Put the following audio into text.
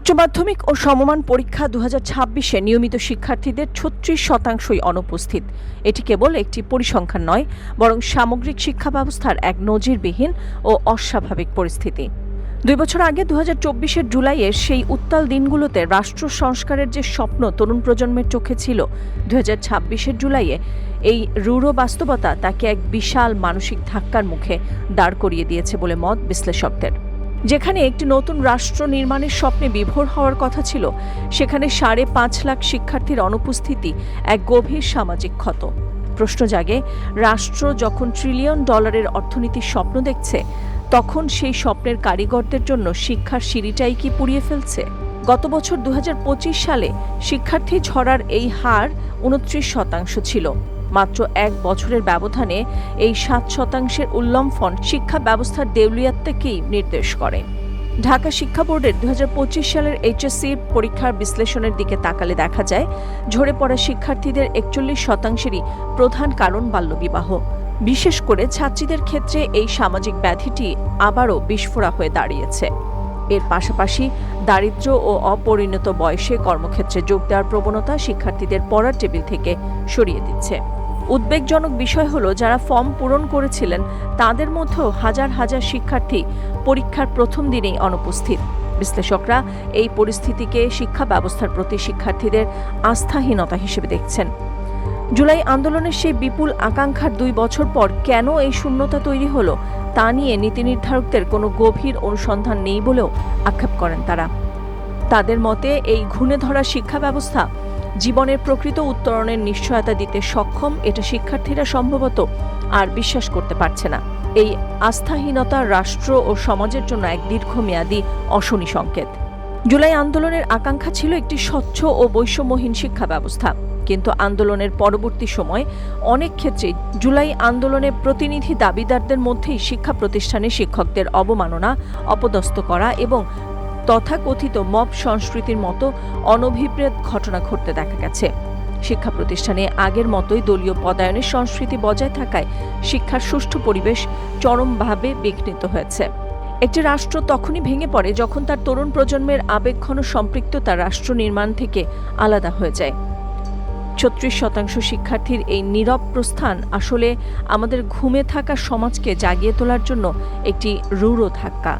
উচ্চ মাধ্যমিক ও সমমান পরীক্ষা 2026-এ নিয়মিত শিক্ষার্থীদের 36%ই অনুপস্থিত। এটি কেবল একটি পরিসংখ্যান নয়, বরং সামগ্রিক শিক্ষা ব্যবস্থার এক নজিরবিহীন ও অস্বাভাবিক পরিস্থিতি। 2 বছর আগে 2024-এর জুলাইয়ের সেই উত্তাল দিনগুলোতে রাষ্ট্র সংস্কারের যে স্বপ্ন তরুণ প্রজন্মের চোখে ছিল, 2026-এর জুলাইয়ে এই রূঢ় বাস্তবতা তাকে এক বিশাল মানসিক ধাক্কার মুখে দাঁড় করিয়ে দিয়েছে বলে মত বিশ্লেষকদের। যেখানে একটি নতুন রাষ্ট্র নির্মাণের স্বপ্নে বিভোর হওয়ার কথা ছিল, সেখানে 5.5 লাখ শিক্ষার্থীর অনুপস্থিতি এক গভীর সামাজিক ক্ষত। প্রশ্ন জাগে, রাষ্ট্র যখন $1 ট্রিলিয়ন অর্থনীতির স্বপ্ন দেখছে, তখন সেই স্বপ্নের কারিগরদের জন্য শিক্ষার সিঁড়িটাই কি পুড়িয়ে ফেলছে? গত বছর 2025 সালে শিক্ষার্থী ঝরার এই হার 29% ছিল। মাত্র 1 বছরের ব্যবধানে এই 7% উল্লম্ফন শিক্ষা ব্যবস্থার দেউলিয়াত্মাকেই নির্দেশ করে। ঢাকা শিক্ষা বোর্ডের 2025 সালের এইচএসসি পরীক্ষার বিশ্লেষণের দিকে তাকালে দেখা যায়, ঝরে পড়া শিক্ষার্থীদের 41%-ই প্রধান কারণ বাল্যবিবাহ। বিশেষ করে ছাত্রীদের ক্ষেত্রে এই সামাজিক ব্যাধিটি আবারও বিস্ফোরা হয়ে দাঁড়িয়েছে। এর পাশাপাশি দারিদ্র্য ও অপরিণত বয়সে কর্মক্ষেত্রে যোগ দেওয়ার প্রবণতা শিক্ষার্থীদের পড়ার টেবিল থেকে সরিয়ে দিচ্ছে। উদ্বেগজনক বিষয় হলো, যারা ফর্ম পূরণ করেছিলেন তাদের মধ্যেও হাজার হাজার শিক্ষার্থী পরীক্ষার প্রথম দিনেই অনুপস্থিত। বিশ্লেষকরা এই পরিস্থিতিকে শিক্ষা ব্যবস্থার প্রতি শিক্ষার্থীদের আস্থাহীনতা হিসেবে দেখছেন। জুলাই আন্দোলনের সেই বিপুল আকাঙ্ক্ষার 2 বছর পর কেন এই শূন্যতা তৈরি হলো, তা নিয়ে নীতি নির্ধারকদের কোনো গভীর অনুসন্ধান নেই বলেও আক্ষেপ করেন তারা। তাদের মতে, এই ঘুণে ধরা শিক্ষা ব্যবস্থা জীবনের প্রকৃত উত্তরণের নিশ্চয়তা দিতে সক্ষম, এটা শিক্ষার্থীরা সম্ভবত আর বিশ্বাস করতে পারছে না। এই আস্থাহীনতা রাষ্ট্র ও সমাজের জন্য এক দীর্ঘমেয়াদী অশনি সংকেত। জুলাই আন্দোলনের আকাঙ্ক্ষা ছিল একটি স্বচ্ছ ও বৈষম্যহীন শিক্ষা ব্যবস্থা, কিন্তু আন্দোলনের পরবর্তী সময় অনেক ক্ষেত্রে জুলাই আন্দোলনে প্রতিনিধি দাবিদারদের মধ্যেই শিক্ষা প্রতিষ্ঠানে শিক্ষকদের অবমাননা, অপদস্থ করা এবং তথাকথিত মব সংস্কৃতির মতো অনভিপ্রেত ঘটনা ঘটতে দেখা গেছে। শিক্ষা প্রতিষ্ঠানে আগের মতোই দলীয় পদায়নের সংস্কৃতি বজায় থাকায় শিক্ষার সুষ্ঠু পরিবেশ চরমভাবে বিঘ্নিত হয়েছে। একটি রাষ্ট্র তখনই ভেঙে পড়ে যখন তার তরুণ প্রজন্মের আবেগঘন সম্পৃক্ততা রাষ্ট্র নির্মাণ থেকে আলাদা হয়ে যায়। 36% শিক্ষার্থীর এই নীরব প্রস্থান আসলে আমাদের ঘুমে থাকা সমাজকে জাগিয়ে তোলার জন্য একটি রূঢ় ধাক্কা।